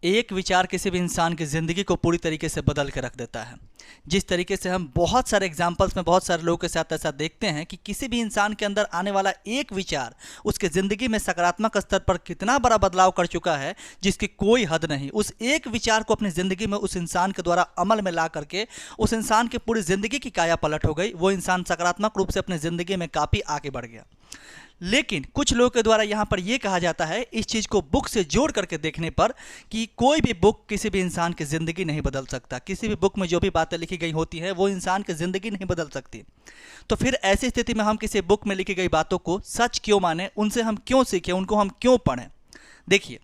एक विचार किसी भी इंसान की ज़िंदगी को पूरी तरीके से बदल के रख देता है। जिस तरीके से हम बहुत सारे एग्जाम्पल्स में बहुत सारे लोगों के साथ ऐसा देखते हैं कि किसी भी इंसान के अंदर आने वाला एक विचार उसके ज़िंदगी में सकारात्मक स्तर पर कितना बड़ा बदलाव कर चुका है जिसकी कोई हद नहीं। उस एक विचार को अपनी ज़िंदगी में उस इंसान के द्वारा अमल में ला करके उस इंसान की पूरी ज़िंदगी की काया पलट हो गई। वो इंसान सकारात्मक रूप से अपनी ज़िंदगी में काफ़ी आगे बढ़ गया। लेकिन कुछ लोगों के द्वारा यहाँ पर यह कहा जाता है इस चीज़ को बुक से जोड़ करके देखने पर कि कोई भी बुक किसी भी इंसान की ज़िंदगी नहीं बदल सकता। किसी भी बुक में जो भी बातें लिखी गई होती हैं वो इंसान की ज़िंदगी नहीं बदल सकती। तो फिर ऐसी स्थिति में हम किसी बुक में लिखी गई बातों को सच क्यों माने, उनसे हम क्यों सीखें, उनको हम क्यों पढ़ें। देखिए,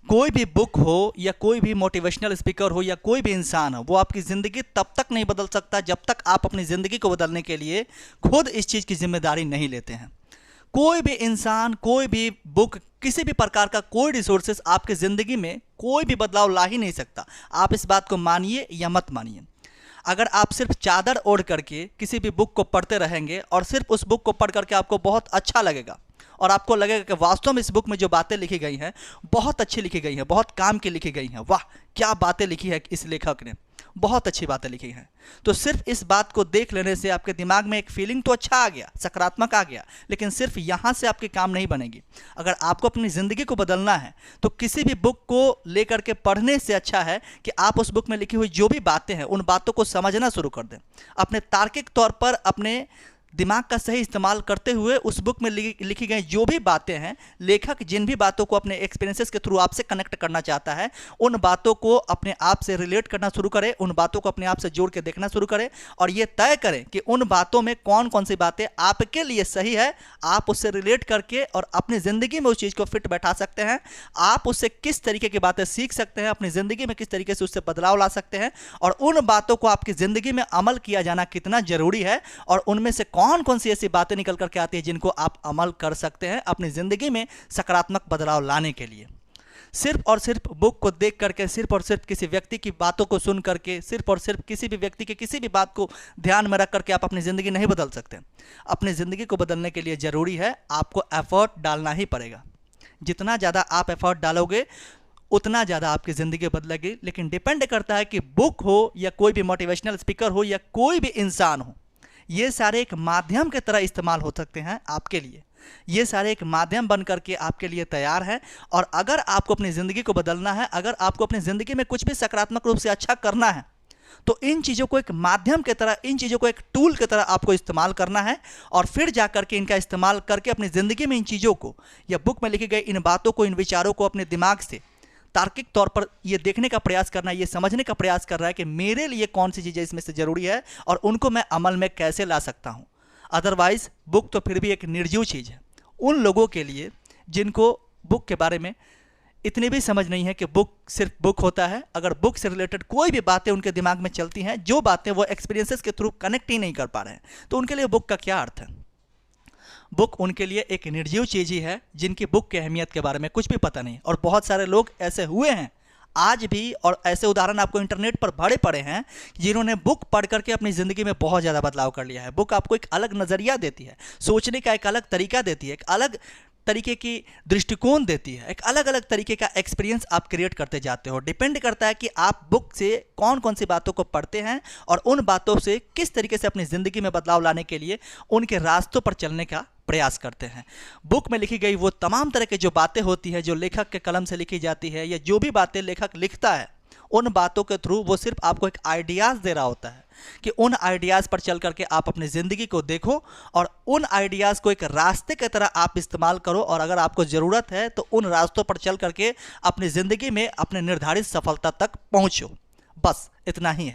कोई भी बुक हो या कोई भी मोटिवेशनल स्पीकर हो या कोई भी इंसान हो, वो आपकी ज़िंदगी तब तक नहीं बदल सकता जब तक आप अपनी ज़िंदगी को बदलने के लिए खुद इस चीज़ की जिम्मेदारी नहीं लेते हैं। कोई भी इंसान, कोई भी बुक, किसी भी प्रकार का कोई रिसोर्सेस आपकी ज़िंदगी में कोई भी बदलाव ला ही नहीं सकता। आप इस बात को मानिए या मत मानिए। अगर आप सिर्फ चादर ओढ़ करके किसी भी बुक को पढ़ते रहेंगे और सिर्फ उस बुक को पढ़ करके आपको बहुत अच्छा लगेगा और आपको लगेगा कि वास्तव में इस बुक में जो बातें लिखी गई हैं बहुत अच्छी लिखी गई हैं, बहुत काम की लिखी गई हैं, वाह क्या बातें लिखी है इस लेखक ने, बहुत अच्छी बातें लिखी हैं, तो सिर्फ इस बात को देख लेने से आपके दिमाग में एक फीलिंग तो अच्छा आ गया, सकारात्मक आ गया, लेकिन सिर्फ यहाँ से आपके काम नहीं बनेगी। अगर आपको अपनी ज़िंदगी को बदलना है तो किसी भी बुक को लेकर के पढ़ने से अच्छा है कि आप उस बुक में लिखी हुई जो भी बातें हैं उन बातों को समझना शुरू कर दें। अपने तार्किक तौर पर अपने दिमाग का सही इस्तेमाल करते हुए उस बुक में लिखी गई जो भी बातें हैं, लेखक जिन भी बातों को अपने एक्सपीरियंसेस के थ्रू आपसे कनेक्ट करना चाहता है उन बातों को अपने आप से रिलेट करना शुरू करें, उन बातों को अपने आप से जोड़ के देखना शुरू करें और ये तय करें कि उन बातों में कौन कौन सी बातें आपके लिए सही है, आप उससे रिलेट करके और अपनी ज़िंदगी में उस चीज़ को फिट बैठा सकते हैं। आप उससे किस तरीके की बातें सीख सकते हैं, अपनी ज़िंदगी में किस तरीके से उससे बदलाव ला सकते हैं और उन बातों को आपकी ज़िंदगी में अमल किया जाना कितना ज़रूरी है और उनमें से कौन कौन सी ऐसी बातें निकल करके आती है जिनको आप अमल कर सकते हैं अपनी जिंदगी में सकारात्मक बदलाव लाने के लिए। सिर्फ और सिर्फ बुक को देख करके, सिर्फ और सिर्फ किसी व्यक्ति की बातों को सुन करके, सिर्फ और सिर्फ किसी भी व्यक्ति की किसी भी बात को ध्यान में रख करके आप अपनी ज़िंदगी नहीं बदल सकते। अपनी ज़िंदगी को बदलने के लिए ज़रूरी है आपको एफर्ट डालना ही पड़ेगा। जितना ज़्यादा आप एफर्ट डालोगे उतना ज़्यादा आपकी ज़िंदगी बदलेगी। लेकिन डिपेंड करता है कि बुक हो या कोई भी मोटिवेशनल स्पीकर हो या कोई भी इंसान हो, ये सारे एक माध्यम की तरह इस्तेमाल हो सकते हैं आपके लिए। ये सारे एक माध्यम बन करके आपके लिए तैयार है और अगर आपको अपनी ज़िंदगी को बदलना है, अगर आपको अपनी ज़िंदगी में कुछ भी सकारात्मक रूप से अच्छा करना है तो इन चीज़ों को एक माध्यम की तरह, इन चीज़ों को एक टूल की तरह आपको इस्तेमाल करना है और फिर जा करके इनका इस्तेमाल करके अपनी ज़िंदगी में इन चीज़ों को या बुक में लिखी गई इन बातों को, इन विचारों को अपने दिमाग से तार्किक तौर पर ये देखने का प्रयास करना है, ये समझने का प्रयास कर रहा है कि मेरे लिए कौन सी चीज़ें इसमें से ज़रूरी है और उनको मैं अमल में कैसे ला सकता हूँ। अदरवाइज़ बुक तो फिर भी एक निर्जीव चीज़ है उन लोगों के लिए जिनको बुक के बारे में इतनी भी समझ नहीं है कि बुक सिर्फ बुक होता है। अगर बुक से रिलेटेड कोई भी बातें उनके दिमाग में चलती हैं, जो बातें वो एक्सपीरियंसेस के थ्रू कनेक्ट ही नहीं कर पा रहे हैं, तो उनके लिए बुक का क्या अर्थ है। बुक उनके लिए एक निर्जीव चीज़ ही है जिनकी बुक की अहमियत के बारे में कुछ भी पता नहीं। और बहुत सारे लोग ऐसे हुए हैं आज भी और ऐसे उदाहरण आपको इंटरनेट पर भरे पड़े हैं जिन्होंने बुक पढ़ करके अपनी ज़िंदगी में बहुत ज़्यादा बदलाव कर लिया है। बुक आपको एक अलग नज़रिया देती है, सोचने का एक अलग तरीका देती है, एक अलग तरीके की दृष्टिकोण देती है, एक अलग अलग तरीके का एक्सपीरियंस आप क्रिएट करते जाते हो। डिपेंड करता है कि आप बुक से कौन कौन सी बातों को पढ़ते हैं और उन बातों से किस तरीके से अपनी ज़िंदगी में बदलाव लाने के लिए उनके रास्तों पर चलने का प्रयास करते हैं। बुक में लिखी गई वो तमाम तरह की जो बातें होती हैं, जो लेखक के कलम से लिखी जाती है या जो भी बातें लेखक लिखता है, उन बातों के थ्रू वो सिर्फ आपको एक आइडियाज़ दे रहा होता है कि उन आइडियाज़ पर चल करके आप अपनी ज़िंदगी को देखो और उन आइडियाज़ को एक रास्ते की तरह आप इस्तेमाल करो और अगर आपको ज़रूरत है तो उन रास्तों पर चल करके अपनी ज़िंदगी में अपने निर्धारित सफलता तक पहुँचो। बस इतना ही है।